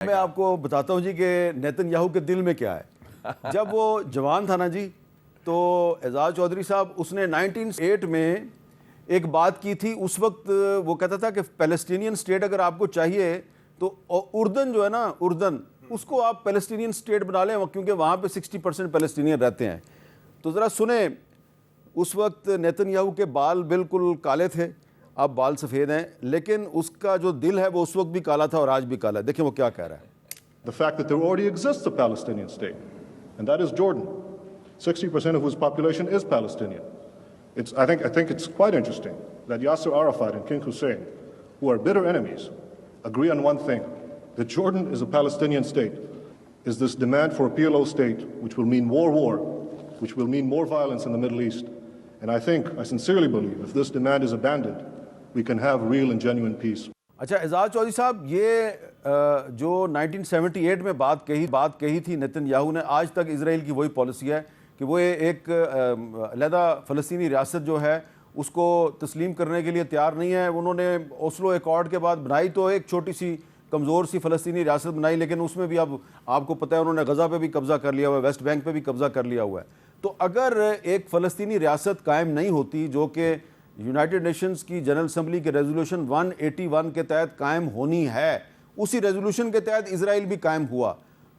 मैं आपको बताता हूँ जी कि नेतन्याहू के दिल में क्या है। जब वो जवान था ना जी, तो एजाज चौधरी साहब उसने 1908 में एक बात की थी। उस वक्त वो कहता था कि पैलेस्टीनियन स्टेट अगर आपको चाहिए तो उर्दन जो है ना, उर्दन, उसको आप पैलेस्टीनियन स्टेट बना लें, क्योंकि वहाँ पे 60% पैलेस्टीनियन रहते हैं। तो ज़रा सुने, उस वक्त नेतन्याहू के बाल बिल्कुल काले थे, अब बाल सफ़ेद हैं, लेकिन उसका जो दिल है वो उस वक्त भी काला था और आज भी काला है। देखिए वो क्या कह रहा है। The fact that there already exists a Palestinian state, and that is Jordan, 60% of whose population is Palestinian. I think it's quite interesting that Yasser Arafat and King Hussein, who are bitter enemies, agree on one thing: that Jordan is a Palestinian state. Is this demand for a PLO state, which will mean more war, which will mean more violence in the Middle East? And I sincerely believe, if this demand is abandoned, we can have real and genuine peace. अच्छा एजाज चौधरी साहब, ये जो 1978 में बात कही थी Netanyahu ने, आज तक इसराइल की वही पॉलिसी है कि वो एक अलहदा फ़लस्तीनी रियासत जो है उसको तस्लीम करने के लिए तैयार नहीं है। उन्होंने ओस्लो एकॉर्ड के बाद बनाई तो एक छोटी सी कमज़ोर सी फ़लस्तीनी रियासत बनाई, लेकिन उसमें भी अब आपको पता है उन्होंने गज़ा पे भी कब्ज़ा कर लिया हुआ है, वेस्ट बैंक पे भी कब्ज़ा कर लिया हुआ है। तो अगर एक फ़लस्तीनी रियासत कायम नहीं होती, जो कि यूनाइटेड नेशंस की जनरल असम्बली के रेजोल्यूशन 181 के तहत कायम होनी है, उसी रेजोल्यूशन के तहत इजराइल भी कायम हुआ,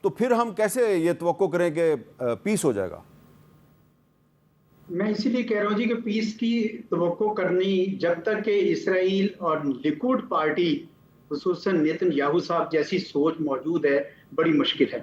तो फिर हम कैसे ये तवक्को करें कि पीस हो जाएगा? मैं इसीलिए कह रहा हूँ जी कि पीस की तवक्को करनी जब तक कि इसराइल और लिकुड पार्टी, खुसूसन नेतन्याहू साहब जैसी सोच मौजूद है, बड़ी मुश्किल है।